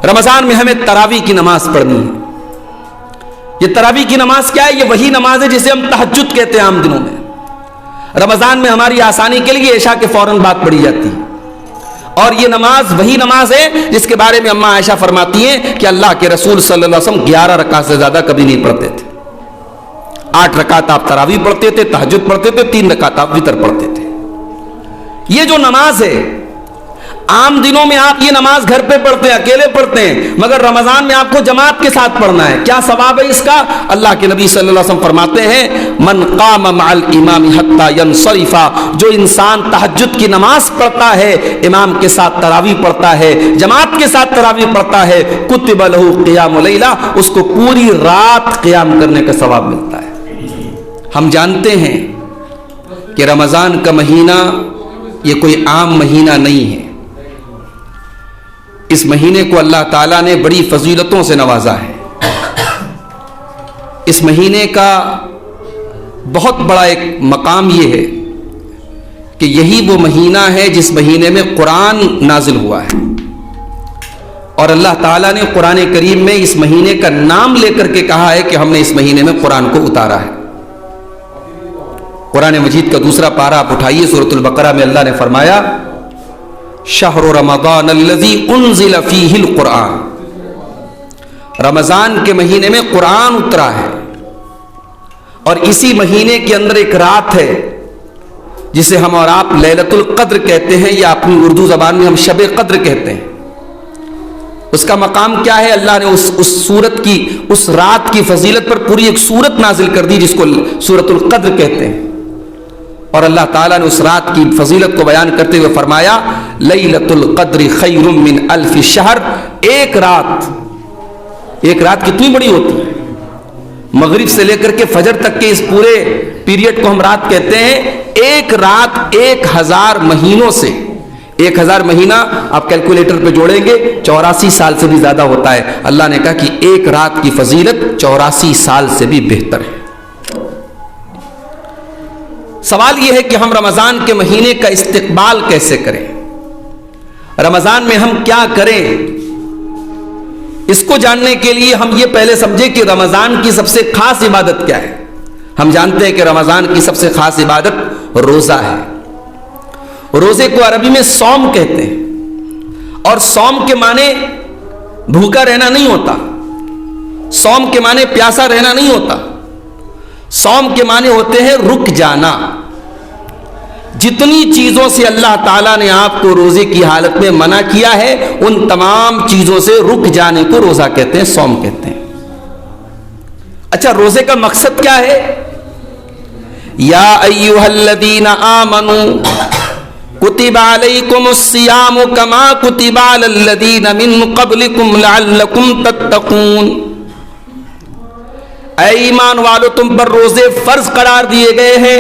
رمضان میں ہمیں تراویح کی نماز پڑھنی ہے۔ یہ تراویح کی نماز کیا ہے؟ یہ وہی نماز ہے جسے ہم تہجد کہتے ہیں عام دنوں میں۔ رمضان میں ہماری آسانی کے لیے عشاء کے فوراً بعد پڑھی جاتی ہے، اور یہ نماز وہی نماز ہے جس کے بارے میں اماں عائشہ فرماتی ہیں کہ اللہ کے رسول صلی اللہ علیہ وسلم 11 رکعت سے زیادہ کبھی نہیں پڑھتے تھے۔ 8 رکعت آپ تراویح پڑھتے تھے، تہجد پڑھتے تھے، 3 رکعت آپ وتر پڑھتے تھے۔ یہ جو نماز ہے عام دنوں میں آپ یہ نماز گھر پہ پڑھتے ہیں، اکیلے پڑھتے ہیں، مگر رمضان میں آپ کو جماعت کے ساتھ پڑھنا ہے۔ کیا ثواب ہے اس کا؟ اللہ کے نبی صلی اللہ علیہ وسلم فرماتے ہیں من قام مع الامام حتی ینصرف، جو انسان تہجد کی نماز پڑھتا ہے، امام کے ساتھ تراویح پڑھتا ہے، جماعت کے ساتھ تراویح پڑھتا ہے، کتب لہ قیام لیلہ، اس کو پوری رات قیام کرنے کا ثواب ملتا ہے۔ ہم جانتے ہیں کہ رمضان کا مہینہ یہ کوئی عام مہینہ نہیں ہے۔ اس مہینے کو اللہ تعالیٰ نے بڑی فضیلتوں سے نوازا ہے۔ اس مہینے کا بہت بڑا ایک مقام یہ ہے کہ یہی وہ مہینہ ہے جس مہینے میں قرآن نازل ہوا ہے، اور اللہ تعالیٰ نے قرآن کریم میں اس مہینے کا نام لے کر کے کہا ہے کہ ہم نے اس مہینے میں قرآن کو اتارا ہے۔ قرآن مجید کا دوسرا پارہ آپ اٹھائیے، سورۃ البقرہ میں اللہ نے فرمایا شہر رمضان الذی انزل فیہ القرآن، رمضان کے مہینے میں قرآن اترا ہے، اور اسی مہینے کے اندر ایک رات ہے جسے ہم اور آپ لیلۃ القدر کہتے ہیں، یا اپنی اردو زبان میں ہم شب قدر کہتے ہیں۔ اس کا مقام کیا ہے؟ اللہ نے اس سورت کی، اس رات کی فضیلت پر پوری ایک سورت نازل کر دی جس کو سورۃ القدر کہتے ہیں، اور اللہ تعالیٰ نے اس رات کی فضیلت کو بیان کرتے ہوئے فرمایا لیلۃ القدر خیر من الف شہر، ایک رات کتنی بڑی ہوتی ہے؟ مغرب سے لے کر کے فجر تک کے اس پورے پیریڈ کو ہم رات کہتے ہیں۔ ایک رات 1000 مہینوں سے، 1000 مہینہ آپ کیلکولیٹر پہ جوڑیں گے 84 سال سے بھی زیادہ ہوتا ہے۔ اللہ نے کہا کہ ایک رات کی فضیلت 84 سال سے بھی بہتر ہے۔ سوال یہ ہے کہ ہم رمضان کے مہینے کا استقبال کیسے کریں؟ رمضان میں ہم کیا کریں؟ اس کو جاننے کے لیے ہم یہ پہلے سمجھیں کہ رمضان کی سب سے خاص عبادت کیا ہے۔ ہم جانتے ہیں کہ رمضان کی سب سے خاص عبادت روزہ ہے۔ روزے کو عربی میں صوم کہتے ہیں، اور صوم کے معنی بھوکا رہنا نہیں ہوتا، صوم کے معنی پیاسا رہنا نہیں ہوتا، صوم کے معنی ہوتے ہیں رک جانا۔ جتنی چیزوں سے اللہ تعالیٰ نے آپ کو روزے کی حالت میں منع کیا ہے، ان تمام چیزوں سے رک جانے کو روزہ کہتے ہیں، صوم کہتے ہیں۔ اچھا، روزے کا مقصد کیا ہے؟ یا ایھا الذین آمنوا کتب علیکم الصیام کما کتب علی الذین من قبلکم لعلکم تتقون، اے ایمان والو تم پر روزے فرض قرار دیے گئے ہیں،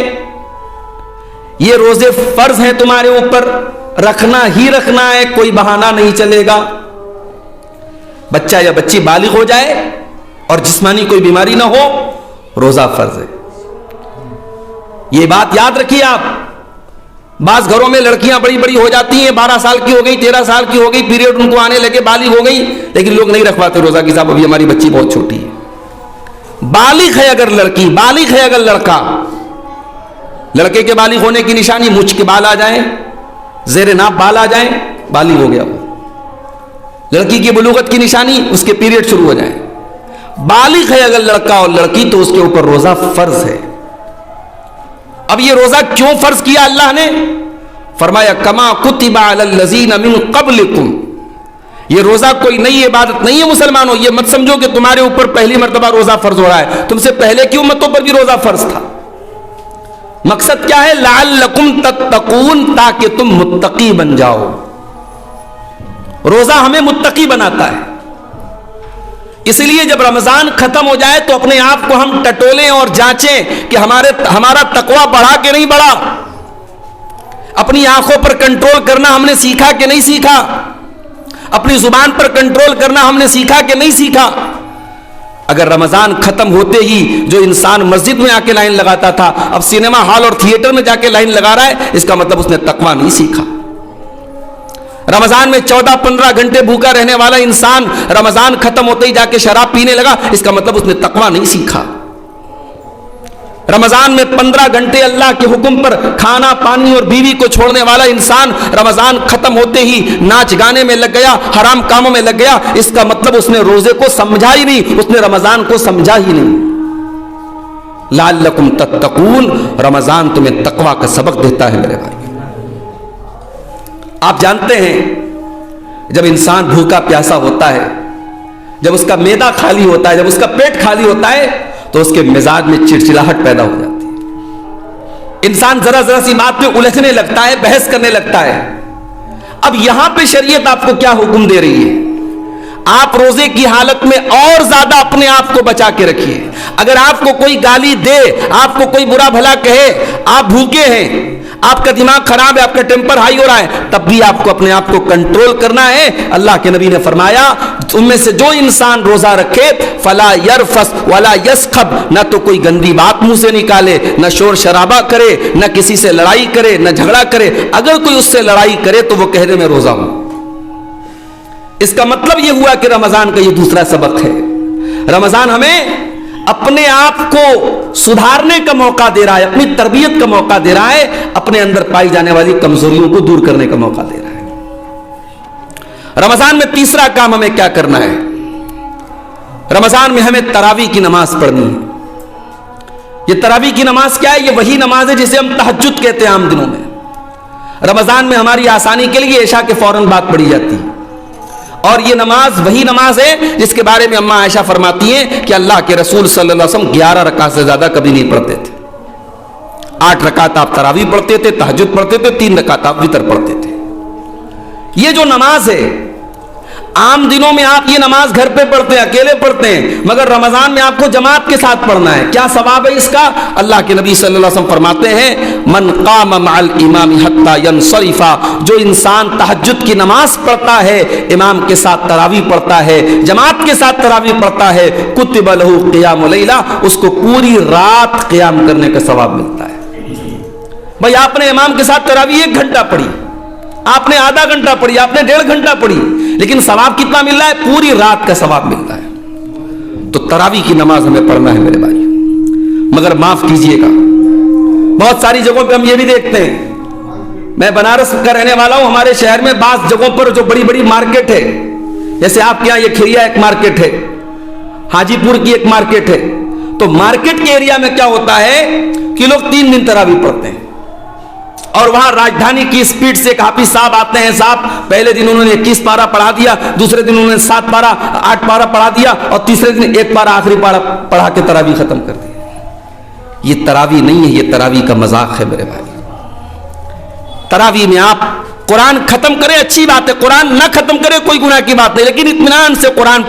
یہ روزے فرض ہیں تمہارے اوپر، رکھنا ہی رکھنا ہے، کوئی بہانہ نہیں چلے گا۔ بچہ یا بچی بالغ ہو جائے اور جسمانی کوئی بیماری نہ ہو، روزہ فرض ہے۔ یہ بات یاد رکھیے آپ۔ بعض گھروں میں لڑکیاں بڑی بڑی ہو جاتی ہیں، 12 سال کی ہو گئی، 13 سال کی ہو گئی، پیریڈ ان کو آنے لگے، بالغ ہو گئی، لیکن لوگ نہیں رکھواتے روزہ کہ صاحب ابھی ہماری بچی بہت چھوٹی ہے۔ بالغ ہے اگر لڑکی، بالغ ہے اگر لڑکا، لڑکے کے بالغ ہونے کی نشانی مچھ کے بال آ جائیں، زیر ناپ بال آ جائیں، بالغ ہو گیا وہ۔ لڑکی کی بلوغت کی نشانی اس کے پیریڈ شروع ہو جائیں۔ بالغ ہے اگر لڑکا اور لڑکی تو اس کے اوپر روزہ فرض ہے۔ اب یہ روزہ کیوں فرض کیا اللہ نے؟ فرمایا کما کتب علی الذین من قبلکم، یہ روزہ کوئی نئی عبادت نہیں ہے مسلمانوں، یہ مت سمجھو کہ تمہارے اوپر پہلی مرتبہ روزہ فرض ہو رہا ہے، تم سے پہلے کی امتوں پر بھی روزہ فرض تھا۔ مقصد کیا ہے؟ لعلکم تتقون، تاکہ تم متقی بن جاؤ۔ روزہ ہمیں متقی بناتا ہے، اس لیے جب رمضان ختم ہو جائے تو اپنے آپ کو ہم ٹٹولیں اور جانچیں کہ ہمارا تقویٰ بڑھا کہ نہیں بڑھا، اپنی آنکھوں پر کنٹرول کرنا ہم نے سیکھا کہ نہیں سیکھا، اپنی زبان پر کنٹرول کرنا ہم نے سیکھا کہ نہیں سیکھا۔ اگر رمضان ختم ہوتے ہی جو انسان مسجد میں آ کے لائن لگاتا تھا اب سینما ہال اور تھیٹر میں جا کے لائن لگا رہا ہے، اس کا مطلب اس نے تقویٰ نہیں سیکھا۔ رمضان میں 14-15 گھنٹے بھوکا رہنے والا انسان رمضان ختم ہوتے ہی جا کے شراب پینے لگا، اس کا مطلب اس نے تقویٰ نہیں سیکھا۔ رمضان میں 15 گھنٹے اللہ کے حکم پر کھانا پانی اور بیوی کو چھوڑنے والا انسان رمضان ختم ہوتے ہی ناچ گانے میں لگ گیا، حرام کاموں میں لگ گیا، اس کا مطلب اس نے روزے کو سمجھا ہی نہیں، اس نے رمضان کو سمجھا ہی نہیں۔ لعلکم تتقون، رمضان تمہیں تقویٰ کا سبق دیتا ہے میرے بھائی۔ آپ جانتے ہیں جب انسان بھوکا پیاسا ہوتا ہے، جب اس کا معدہ خالی ہوتا ہے، جب اس کا پیٹ خالی ہوتا ہے تو اس کے مزاج میں چڑچڑاہٹ پیدا ہو جاتی ہے، انسان ذرا ذرا سی بات پہ الجھنے لگتا ہے، بحث کرنے لگتا ہے۔ اب یہاں پہ شریعت آپ کو کیا حکم دے رہی ہے؟ آپ روزے کی حالت میں اور زیادہ اپنے آپ کو بچا کے رکھیے۔ اگر آپ کو کوئی گالی دے، آپ کو کوئی برا بھلا کہے، آپ بھوکے ہیں، آپ کا دماغ خراب ہے، آپ کا ٹیمپر ہائی ہو رہا ہے، تب بھی آپ کو اپنے آپ کو کنٹرول کرنا ہے۔ اللہ کے نبی نے فرمایا تم میں سے جو انسان روزہ رکھے فلا یرفس ولا یسخب، نہ تو کوئی گندی بات منہ سے نکالے، نہ شور شرابہ کرے، نہ کسی سے لڑائی کرے، نہ جھگڑا کرے۔ اگر کوئی اس سے لڑائی کرے تو وہ کہہ دے میں روزہ ہوں۔ اس کا مطلب یہ ہوا کہ رمضان کا یہ دوسرا سبق ہے۔ رمضان ہمیں اپنے آپ کو سدھارنے کا موقع دے رہا ہے، اپنی تربیت کا موقع دے رہا ہے، اپنے اندر پائی جانے والی کمزوریوں کو دور کرنے کا موقع دے رہا ہے۔ رمضان میں تیسرا کام ہمیں کیا کرنا ہے؟ رمضان میں ہمیں تراویح کی نماز پڑھنی ہے۔ یہ تراویح کی نماز کیا ہے؟ یہ وہی نماز ہے جسے ہم تہجد کہتے ہیں عام دنوں میں۔ رمضان میں ہماری آسانی کے لیے عشاء کے فوراً بعد پڑھی جاتی ہے، اور یہ نماز وہی نماز ہے جس کے بارے میں اماں عائشہ فرماتی ہیں کہ اللہ کے رسول صلی اللہ علیہ وسلم 11 رکعت سے زیادہ کبھی نہیں پڑھتے تھے۔ 8 رکعت آپ تراویح پڑھتے تھے، تہجد پڑھتے تھے، 3 رکعت آپ وتر پڑھتے تھے۔ یہ جو نماز ہے عام دنوں میں آپ یہ نماز گھر پہ پڑھتے ہیں، اکیلے پڑھتے ہیں، مگر رمضان میں آپ کو جماعت کے ساتھ پڑھنا ہے۔ کیا ثواب ہے اس کا؟ اللہ کے نبی صلی اللہ علیہ وسلم فرماتے ہیں من قام مع الامام حتی ینصرف، جو انسان تہجد کی نماز پڑھتا ہے، امام کے ساتھ تراویح پڑھتا ہے، جماعت کے ساتھ تراویح پڑھتا ہے، کتب لہ قیام لیلہ، اس کو پوری رات قیام کرنے کا ثواب ملتا ہے۔ بھائی آپ نے امام کے ساتھ تراویح 1 گھنٹہ پڑھی، آپ نے آدھا گھنٹہ پڑھی، آپ نے 1.5 گھنٹہ پڑھی، لیکن ثواب کتنا مل رہا ہے؟ پوری رات کا ثواب ملتا ہے۔ تو تراویح کی نماز ہمیں پڑھنا ہے میرے بھائی، مگر معاف کیجئے گا بہت ساری جگہوں پہ ہم یہ بھی دیکھتے ہیں، میں بنارس کا رہنے والا ہوں، ہمارے شہر میں بعض جگہوں پر جو بڑی بڑی مارکیٹ ہے، جیسے آپ کے یہاں یہ کھریا ایک مارکیٹ ہے، حاجی پور کی ایک مارکیٹ ہے، تو مارکیٹ کے ایریا میں کیا ہوتا ہے کہ لوگ 3 دن تراویح پڑھتے ہیں، اور وہاں راجدھانی کی سپیڈ سے ایک حافظ صاحب آتے ہیں، صاحب پہلے دن انہوں نے 21 پارہ پڑھا دیا، دوسرے دن انہوں نے 7 پارہ 8 پارہ پڑھا دیا، اور تیسرے دن 1 پارہ آخری پارہ پڑھا کے تراویح ختم کر دی۔ یہ تراویح نہیں ہے، یہ تراویح کا مذاق ہے میرے بھائی۔ تراویح میں آپ قرآن ختم کریں اچھی بات ہے، قرآن نہ ختم کرے کوئی گناہ کی بات نہیں، لیکن اطمینان سے قرآن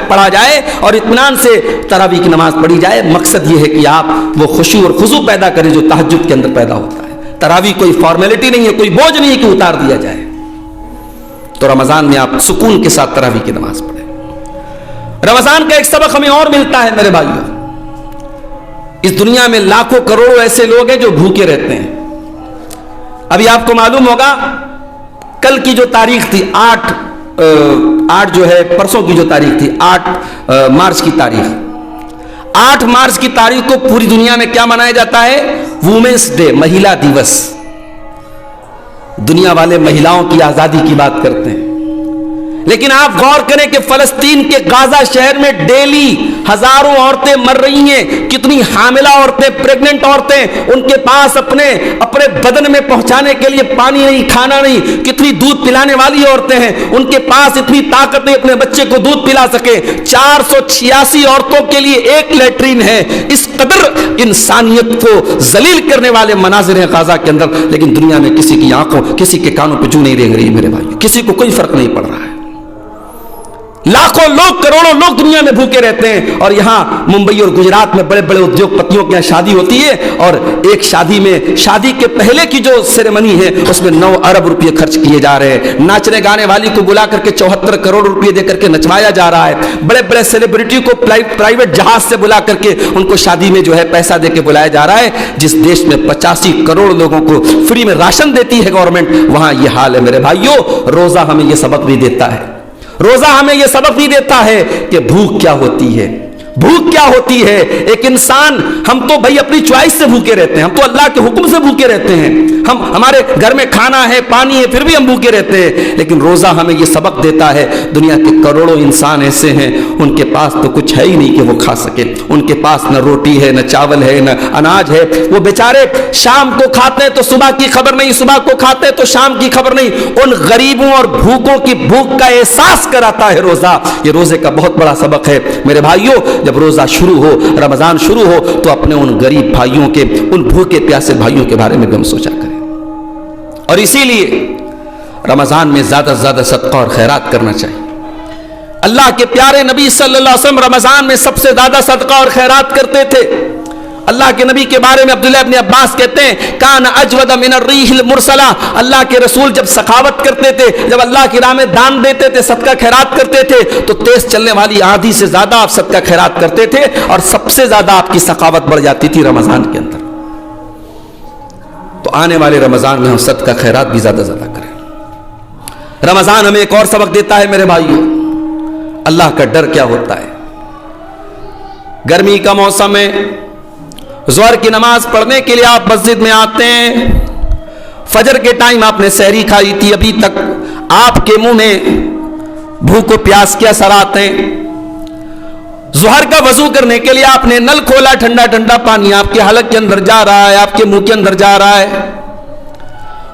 پڑھا جائے اور اطمینان سے تراویح کی نماز پڑھی جائے۔ مقصد یہ ہے کہ آپ وہ خشوع اور خضوع پیدا کریں جو تہجد کے اندر پیدا ہوتا ہے۔ تراویح کوئی فارمیلٹی نہیں ہے، کوئی بوجھ نہیں ہے کہ اتار دیا جائے۔ تو رمضان میں آپ سکون کے ساتھ تراویح کی نماز پڑھیں۔ رمضان کا ایک سبق ہمیں اور ملتا ہے میرے بھائیوں، اس دنیا میں لاکھوں کروڑوں ایسے لوگ ہیں جو بھوکے رہتے ہیں۔ ابھی آپ کو معلوم ہوگا کل کی جو تاریخ تھی 8 جو ہے پرسوں کی جو تاریخ تھی 8 مارچ کی تاریخ، 8 مارچ کی تاریخ کو پوری دنیا میں کیا منایا جاتا ہے؟ وومنس ڈے، مہیلا دیوس۔ دنیا والے مہیلاؤں کی آزادی کی بات کرتے ہیں، لیکن آپ غور کریں کہ فلسطین کے غازہ شہر میں ڈیلی ہزاروں عورتیں مر رہی ہیں، کتنی حاملہ عورتیں، پریگننٹ عورتیں، ان کے پاس اپنے بدن میں پہنچانے کے لیے پانی نہیں، کھانا نہیں، کتنی دودھ پلانے والی عورتیں ہیں، ان کے پاس اتنی طاقت نہیں اپنے بچے کو دودھ پلا سکے۔ 486 عورتوں کے لیے 1 لیٹرین ہے۔ اس قدر انسانیت کو ذلیل کرنے والے مناظر ہیں غازہ کے اندر، لیکن دنیا میں کسی کی آنکھوں، کسی کے کانوں پہ جو نہیں رینگ رہی میرے بھائی، کسی کو کوئی فرق نہیں پڑ رہا ہے۔ लाखों लोग, करोड़ों लोग दुनिया में भूखे रहते हैं, और यहाँ मुंबई और गुजरात में बड़े बड़े उद्योगपतियों के यहाँ शादी होती है, और एक शादी में, शादी के पहले की जो सेरेमनी है उसमें 9 अरब रुपये खर्च किए जा रहे हैं। नाचने गाने वाली को बुला करके 74 करोड़ रुपये देकर के नचवाया जा रहा है। बड़े बड़े सेलिब्रिटी को प्राइवेट जहाज से बुला करके उनको शादी में जो है पैसा दे के बुलाया जा रहा है। जिस देश में 85 करोड़ लोगों को फ्री में राशन देती है गवर्नमेंट, वहां ये हाल है मेरे भाइयों। रोजा हमें ये सबक भी देता है, रोजा हमें यह सबक भी देता है कि भूख क्या होती है, भूख क्या होती है। एक इंसान, हम तो भाई अपनी चॉइस से भूखे रहते हैं, हम तो अल्लाह के हुक्म से भूखे रहते हैं, हम, हमारे घर में खाना है, पानी है, फिर भी हम भूखे रहते हैं। लेकिन रोजा हमें यह सबक देता है, दुनिया के करोड़ों इंसान ऐसे हैं उनके पास तो कुछ है ही नहीं कि वो खा सके, उनके पास न रोटी है, न चावल है, न अनाज है। वो बेचारे शाम को खाते हैं तो सुबह की खबर नहीं, सुबह को खाते हैं तो शाम की खबर नहीं। उन गरीबों और भूखों की भूख का एहसास कराता है रोजा। ये रोजे का बहुत बड़ा सबक है मेरे भाइयों। जब रोजा शुरू हो, रमजान शुरू हो, तो अपने उन गरीब भाइयों के, उन भूखे प्यासे भाइयों के बारे में गम सोचा करें। और इसीलिए रमजान में ज्यादा से ज्यादा सदका और खैरात करना चाहिए। अल्लाह के प्यारे नबी सल्लल्लाहु अलैहि वसल्लम रमजान में सबसे ज्यादा सदका और खैरात करते थे। अल्लाह के नबी के बारे में अब्दुल्लाह इब्न अब्बास कहते हैं, कान अजवद मिन अर्रीहिल मुरसला, अल्लाह के रसूल जब सखावत करते थे, जब अल्लाह की राह में दान देते थे, सदका खैरात करते थे, तो तेज चलने वाली आंधी से ज्यादा आप सदका खैरात करते थे, और सबसे ज्यादा आपकी सखावत बढ़ जाती थी रमजान के अंदर। तो आने वाले रमजान में हम सदका खैरात भी ज्यादा ज्यादा करें। रमजान हमें एक और सबक देता है मेरे भाइयों, अल्लाह का डर क्या होता है। गर्मी का मौसम है, ज़ोहर की नमाज पढ़ने के लिए आप मस्जिद में आते हैं, फजर के टाइम आपने सहरी खाई थी, अभी तक आपके मुंह में भूख और प्यास के असर आते हैं। ज़ोहर का वजू करने के लिए आपने नल खोला, ठंडा ठंडा पानी आपके हलक के अंदर जा रहा है, आपके मुंह के अंदर जा रहा है।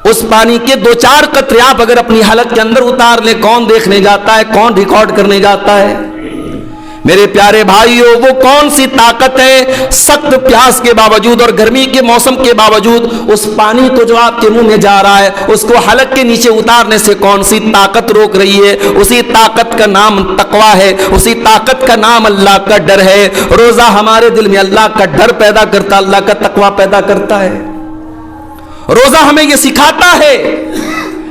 उस पानी के 2-4 कतरे आप अगर अपनी हलक के अंदर उतार ले, कौन देखने जाता है, कौन रिकॉर्ड करने जाता है। मेरे प्यारे भाइयों, वो कौन सी ताकत है, सख्त प्यास के बावजूद और गर्मी के मौसम के बावजूद उस पानी को जो आपके मुंह में जा रहा है, उसको हलक के नीचे उतारने से कौन सी ताकत रोक रही है। उसी ताकत का नाम तकवा है, उसी ताकत का नाम अल्लाह का डर है। रोजा हमारे दिल में अल्लाह का डर पैदा करता, अल्लाह का तकवा पैदा करता है। रोजा हमें यह सिखाता है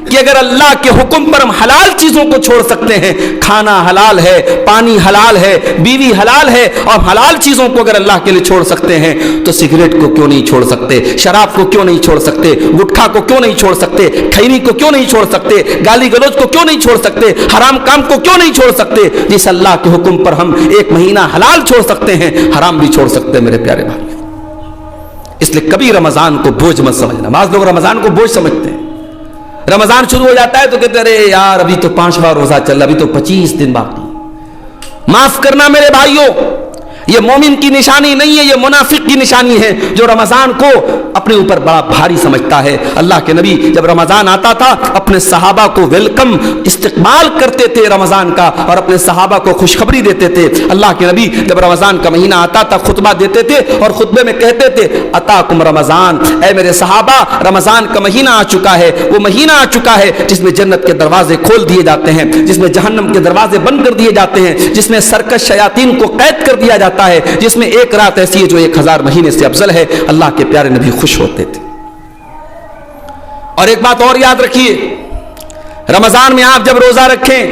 कि अगर अल्लाह के हुक्म पर हम हलाल चीजों को छोड़ सकते हैं, खाना हलाल है, पानी हलाल है, बीवी हलाल है, और हलाल चीजों को अगर अल्लाह के लिए छोड़ सकते हैं, तो सिगरेट को क्यों नहीं छोड़ सकते, शराब को क्यों नहीं छोड़ सकते, गुटखा को क्यों नहीं छोड़ सकते, खैनी को क्यों नहीं छोड़ सकते, गाली गलौज को क्यों नहीं छोड़ सकते, हराम काम को क्यों नहीं छोड़ सकते। जिस अल्लाह के हुक्म पर हम 1 महीना हलाल छोड़ सकते हैं, हराम भी छोड़ सकते हैं मेरे प्यारे भाई। इसलिए कभी रमजान को बोझ मत समझना। बाज़ लोग रमजान को बोझ समझते हैं, रमजान शुरू हो जाता है तो कहते अरे यार अभी तो 5वां रोजा चल रहा, अभी तो 25 दिन बाकी। माफ करना मेरे भाइयों, ये मोमिन की निशानी नहीं है, ये मुनाफिक की निशानी है जो रमजान को अपने ऊपर बड़ा भारी समझता है। अल्लाह के नबी जब रमजान आता था अपने सहाबा को वेलकम, इस्तकबाल करते थे रमजान का, और अपने सहाबा को खुशखबरी देते थे। अल्लाह के नबी जब रमजान का महीना आता था खुतबा देते थे, और खुतबे में कहते थे अताकुम रमजान, ऐ मेरे सहाबा रमजान का महीना आ चुका है, वो महीना आ चुका है जिसमें जन्नत के दरवाजे खोल दिए जाते हैं, जिसमें जहन्नम के दरवाजे बंद कर दिए जाते हैं, जिसमें सरकश शयातीन को कैद कर दिया जाता है, जिसमें एक रात ऐसी है जो 1000 महीने से अफजल है। अल्लाह के प्यारे नबी खुश होते थे। और एक बात और याद रखिए, रमजान में आप जब रोजा रखें,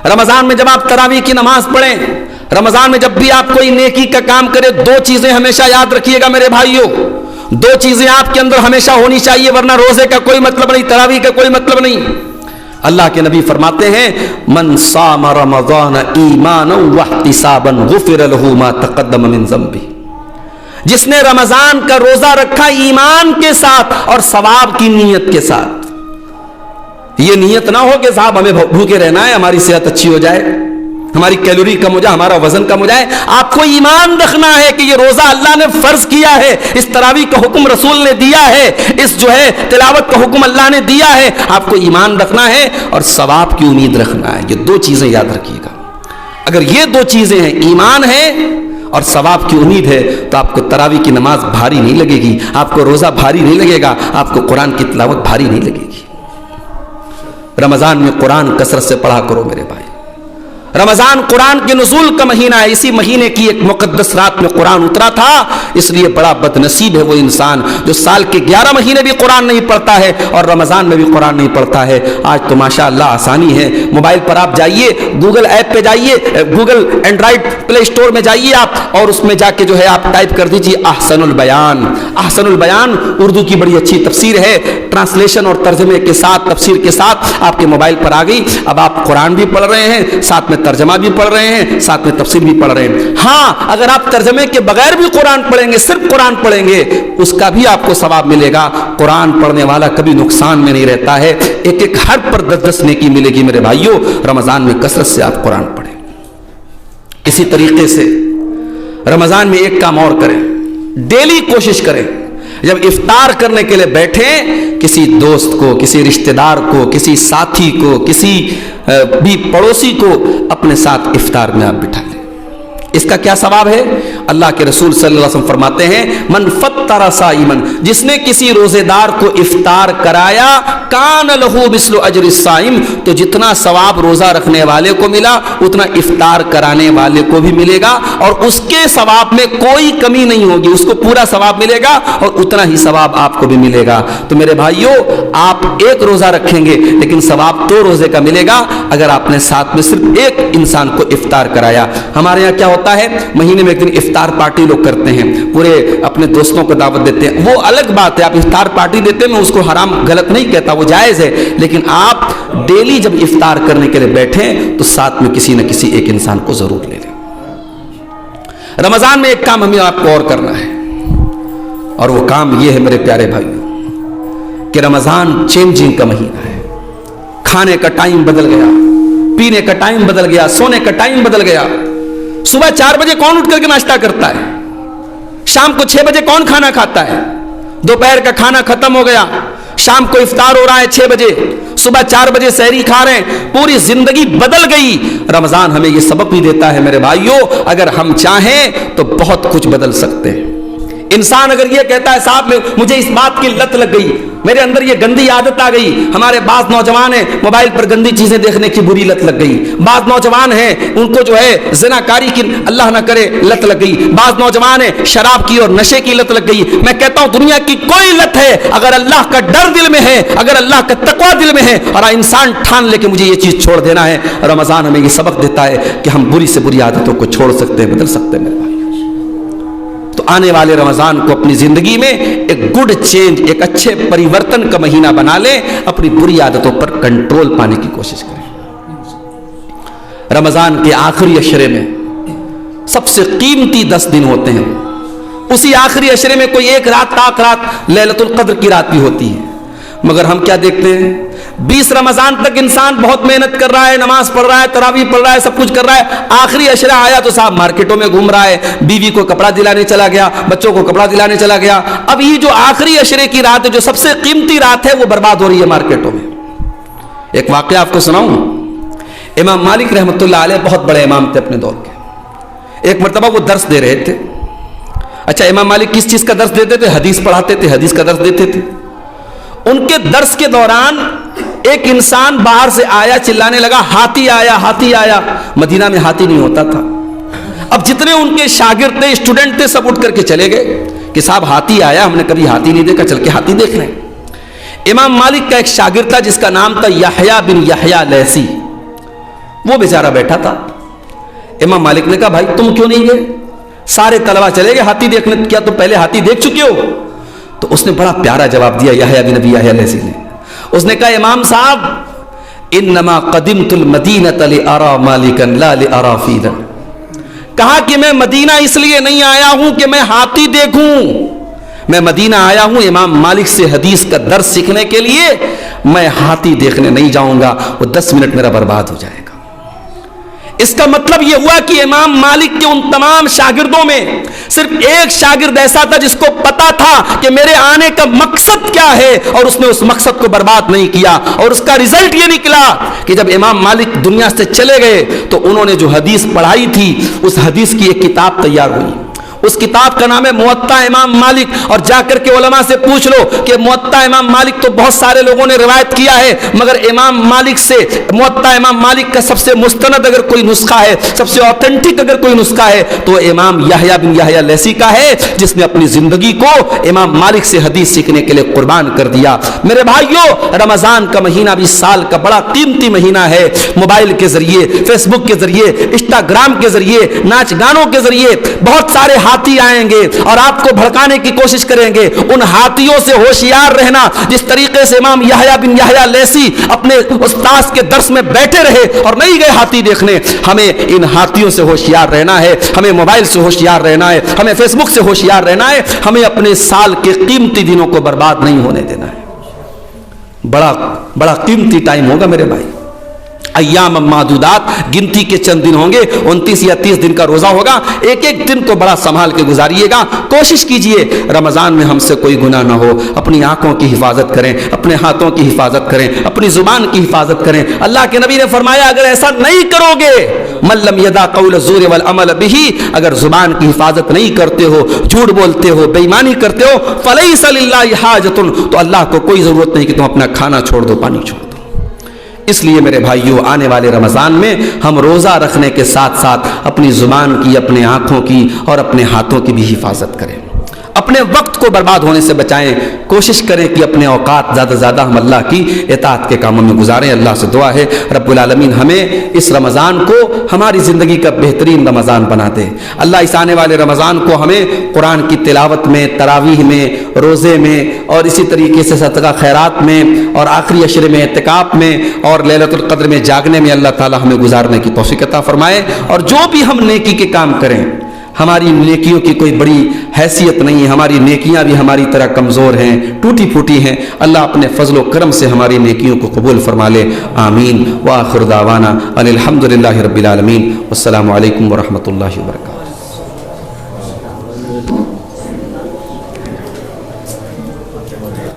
रमजान में जब आप तरावी की नमाज पढ़ें, रमजान में जब भी आप कोई नेकी का काम करें, 2 चीजें हमेशा याद रखिएगा मेरे भाइयों। 2 चीजें आपके अंदर हमेशा होनी चाहिए, वरना रोजे का कोई मतलब नहीं, तरावी का कोई मतलब नहीं। अल्लाह के नबी फरमाते हैं मन साम रमज़ान ईमानन वहतिसाबन गुफिर लहू मा तक़द्दम मिन ज़ंबी, जिसने रमजान का रोजा रखा ईमान के साथ और सवाब की नीयत के साथ। ये नीयत ना हो कि साहब हमें भूखे रहना है, हमारी सेहत अच्छी हो जाए, हमारी कैलोरी कम हो जाए, हमारा वजन कम हो जाए। आपको ईमान रखना है कि ये रोजा अल्लाह ने फर्ज किया है, इस तरावी का हुक्म रसूल ने दिया है, इस जो है तिलावत का हुक्म अल्लाह ने दिया है। आपको ईमान रखना है और सवाब की उम्मीद रखना है। ये 2 चीजें याद रखिएगा। अगर ये 2 चीजें हैं, ईमान है और सवाब की उम्मीद है, तो आपको तरावी की नमाज भारी नहीं लगेगी, आपको रोजा भारी नहीं लगेगा, आपको कुरान की तिलावत भारी नहीं लगेगी। रमजान में कुरान कसरत से पढ़ा करो मेरे भाई। रमजान कुरान के नुज़ूल का महीना है, इसी महीने की एक मुक़द्दस रात में कुरान उतरा था। इसलिए बड़ा बदनसीब है वो इंसान जो साल के 11 महीने भी कुरान नहीं पढ़ता है और रमजान में भी कुरान नहीं पढ़ता है। आज तो माशाअल्लाह आसानी है, मोबाइल पर आप जाइए, गूगल ऐप पे जाइए, गूगल एंड्रॉइड प्ले स्टोर में जाइए आप, और उसमें जाके जो है आप टाइप कर दीजिए अहसनुल बयान। अहसनुल बयान उर्दू की बड़ी अच्छी तफसीर है, ट्रांसलेशन और तर्जमे के साथ, तफसीर के साथ आपके मोबाइल पर आ गई। अब आप कुरान भी पढ़ रहे हैं, साथ में तर्जमा भी पढ़ रहे हैं, साथ में तफसीर भी पढ़ रहे हैं। हाँ, अगर आप तर्जमे के बगैर भी कुरान पढ़ेंगे, सिर्फ कुरान पढ़ेंगे, उसका भी आपको सवाब मिलेगा। कुरान पढ़ने वाला कभी नुकसान में नहीं रहता है। एक एक हर्फ पर 10-10 नेकी मिलेगी मेरे भाइयों। रमजान में कसरत से आप कुरान पढ़ें। इसी तरीके से रमजान में एक काम और करें, डेली कोशिश करें, जब इफ्तार करने के लिए बैठें, किसी दोस्त को, किसी रिश्तेदार को, किसी साथी को, किसी भी पड़ोसी को अपने साथ इफ्तार में आप बिठा लें। इसका क्या सवाब है? अल्लाह के रसूल सल्लल्लाहु अलैहि वसल्लम फरमाते हैं, मन फत्तरा साइमन, जिसने किसी रोजेदार को इफ्तार कराया, कान लहू बिस्लु अजरि साइम, तो जितना सवाब रोजा रखने वाले को मिला उतना इफ्तार कराने वाले को भी मिलेगा, और उसके सवाब में कोई कमी नहीं होगी, उसको पूरा सवाब मिलेगा और उतना ही सवाब आपको भी मिलेगा। तो मेरे भाइयों, आप एक रोजा रखेंगे लेकिन सवाब 2 रोजे का मिलेगा अगर आपने साथ में सिर्फ एक इंसान को इफ्तार कराया। हमारे यहाँ क्या होता है, महीने में एक दिन इफ्तार पार्टी लोग करते हैं, पूरे अपने दोस्तों को दावत देते हैं। वो अलग बात है, आप इफ्तार पार्टी देते हैं, मैं उसको हराम गलत नहीं कहता, वो जायज़ है, लेकिन आप डेली जब इफ्तार करने के लिए बैठें तो साथ में किसी न किसी एक इंसान को जरूर ले लें। रमजान में एक काम हमें आपको और करना है, और वो काम ये है मेरे प्यारे भाइयों कि रमजान चेंजिंग का महीना है। खाने का टाइम बदल गया, पीने का टाइम बदल गया, सोने का टाइम बदल गया। सुबह 4 बजे कौन उठ करके नाश्ता करता है? शाम को 6 बजे कौन खाना खाता है? दोपहर का खाना खत्म हो गया, शाम को इफ्तार हो रहा है 6 बजे, सुबह 4 बजे सहरी खा रहे हैं, पूरी जिंदगी बदल गई। रमजान हमें यह सबक भी देता है मेरे भाइयों, अगर हम चाहें तो बहुत कुछ बदल सकते हैं। इंसान अगर ये कहता है साहब मुझे इस बात की लत लग गई, मेरे अंदर ये गंदी आदत आ गई। हमारे बाज नौजवान हैं, मोबाइल पर गंदी चीजें देखने की बुरी लत लग गई। बाज नौजवान हैं, उनको जो है ज़िनाकारी की, अल्लाह ना करे, लत लग गई। बाज नौजवान हैं, शराब की और नशे की लत लग गई। मैं कहता हूं दुनिया की कोई लत है, अगर अल्लाह का डर दिल में है, अगर अल्लाह का तकवा दिल में है और इंसान ठान ले कि मुझे ये चीज छोड़ देना है, रमजान हमें ये सबक देता है कि हम बुरी से बुरी आदतों को छोड़ सकते हैं, बदल सकते हैं मेरे भाई। तो आने वाले रमजान को अपनी जिंदगी में एक गुड चेंज, एक अच्छे परिवर्तन का महीना बना लें, अपनी बुरी आदतों पर कंट्रोल पाने की कोशिश करें। रमजान के आखिरी अशरे में सबसे कीमती 10 दिन होते हैं। उसी आखिरी अशरे में कोई एक रात, ताक रात, लैलतुल कद्र की रात भी होती है। मगर हम क्या देखते हैं, 20 रमजान तक इंसान बहुत मेहनत कर रहा है, नमाज पढ़ रहा है, तरावी पढ़ रहा है, सब कुछ कर रहा है। आखिरी अशरा आया तो साहब मार्केटों में घूम रहा है, बीवी को कपड़ा दिलाने चला गया, बच्चों को कपड़ा दिलाने चला गया। अब ये जो आखिरी अशरे की रात है, जो सबसे कीमती रात है, वो बर्बाद हो रही है मार्केटों में। एक वाकया आपको सुनाऊं। इमाम मालिक रहमतुल्लाह अलैह बहुत बड़े इमाम थे अपने दौर के। एक मरतबा वो दर्स दे रहे थे। अच्छा, इमाम मालिक किस चीज का दर्स देते थे? हदीस पढ़ाते थे, हदीस का दर्स देते थे। उनके दर्स के दौरान एक इंसान बाहर से आया, चिल्लाने लगा, हाथी आया, हाथी आया। मदीना में हाथी नहीं होता था। अब जितने उनके शागिर्द थे, स्टूडेंट थे, सब उठ करके चले गए कि साहब हाथी आया, हमने कभी हाथी नहीं देखा, चल के हाथी देख लें। इमाम मालिक का एक शागिर्द था जिसका नाम था यहया बिन यहया लैसी, वो बेचारा बैठा था। इमाम मालिक ने कहा भाई तुम क्यों नहीं गए? सारे तलबा चले गए हाथी देखने, क्या तुम पहले हाथी देख चुके हो? तो उसने बड़ा प्यारा जवाब दिया यहया बिन नबी यहया लैसी ने। उसने कहा इमाम साहब इन्नमा क़दिमतुल मदीनत लिअरा मालिकन ला लिअरा फ़ीलन। कहा कि मैं मदीना इसलिए नहीं आया हूं कि मैं हाथी देखूं, मैं मदीना आया हूं इमाम मालिक से हदीस का दर्स सीखने के लिए। मैं हाथी देखने नहीं जाऊंगा, वो 10 मिनट मेरा बर्बाद हो जाएगा। इसका मतलब यह हुआ कि इमाम मालिक के उन तमाम शागिर्दों में सिर्फ एक शागिर्द ऐसा था जिसको पता था कि मेरे आने का मकसद क्या है, और उसने उस मकसद को बर्बाद नहीं किया। और उसका रिजल्ट यह निकला कि जब इमाम मालिक दुनिया से चले गए तो उन्होंने जो हदीस पढ़ाई थी, उस हदीस की एक किताब तैयार हुई। उस किताब का नाम है मुअत्ता इमाम मालिक, और जाकर के उलमा से पूछ लो कि मुअत्ता इमाम मालिक तो बहुत सारे लोगों ने रिवायत किया है, मगर इमाम मालिक से मुअत्ता इमाम मालिक का सबसे मुस्तनद अगर कोई नुस्खा है, सबसे ऑथेंटिक अगर कोई नुस्खा है तो इमाम यहया बिन यहया लैसी का है, जिसने अपनी जिंदगी को इमाम मालिक से हदीस सीखने के लिए कुर्बान कर दिया। मेरे भाइयों, रमजान का महीना भी साल का बड़ा कीमती महीना है। मोबाइल के जरिए, फेसबुक के जरिए, इंस्टाग्राम के जरिए, नाच गानों के जरिए बहुत सारे हाथी आएंगे और आपको भड़काने की कोशिश करेंगे। उन हाथियों से होशियार रहना। जिस तरीके से इमाम यहया बिन यहया लैसी अपने उस्ताद के दर्स में बैठे रहे और नहीं गए हाथी देखने, हमें इन हाथियों से होशियार रहना है, हमें मोबाइल से होशियार रहना है, हमें फेसबुक से होशियार रहना है, हमें अपने साल के कीमती दिनों को बर्बाद नहीं होने देना है। बड़ा बड़ा कीमती टाइम होगा मेरे भाई। अय्याम मादूदात, गिनती के चंद दिन होंगे, 29 या 30 दिन का रोजा होगा। एक एक दिन को बड़ा संभाल के गुजारिएगा। कोशिश कीजिए रमजान में हमसे कोई गुनाह ना हो। अपनी आंखों की हिफाजत करें, अपने हाथों की हिफाजत करें, अपनी जुबान की हिफाजत करें। अल्लाह के नबी ने फरमाया, अगर ऐसा नहीं करोगे, मल्लम यदा कौल ज़ूर वल अमल बिही, अगर जुबान की हिफाजत नहीं करते हो, झूठ बोलते हो, बेईमानी करते हो, फलैसा लिल्लाहि हाजतुन, तो अल्लाह को कोई जरूरत नहीं कि तुम अपना खाना छोड़ दो, पानी छोड़ दो। इसलिए मेरे भाइयों, आने वाले रमज़ान में हम रोज़ा रखने के साथ साथ अपनी ज़ुबान की, अपने आँखों की और अपने हाथों की भी हिफाजत करें। अपने वक्त को बर्बाद होने से बचाएं। कोशिश करें कि अपने औकात ज़्यादा से ज़्यादा हम अल्लाह की इताअत के कामों में गुजारें। अल्लाह से दुआ है रब्बुल आलमीन हमें इस रमज़ान को हमारी ज़िंदगी का बेहतरीन रमज़ान बना दे। अल्लाह इस आने वाले रमज़ान को हमें कुरान की तिलावत में, तरावीह में, रोज़े में और इसी तरीके से सदका खैरात में और आखिरी अशरे में इत्तिकाफ में और लैलतुल क़द्र में जागने में अल्लाह ताला हमें गुजारने की तौफीक अता फरमाए। और जो भी हम नेकी के काम करें, हमारी नेकियों की कोई बड़ी हैसियत नहीं है, हमारी नेकियां भी हमारी तरह कमज़ोर हैं, टूटी फूटी हैं। अल्लाह अपने फजल व करम से हमारी नेकियों को कबूल फरमा ले। आमीन। व आखिर दावाना अनिल हम्दुलिल्लाहि रब्बिल आलमीन। वस्सलामु अलैकुम व रहमतुल्लाहि व बरकातुहू।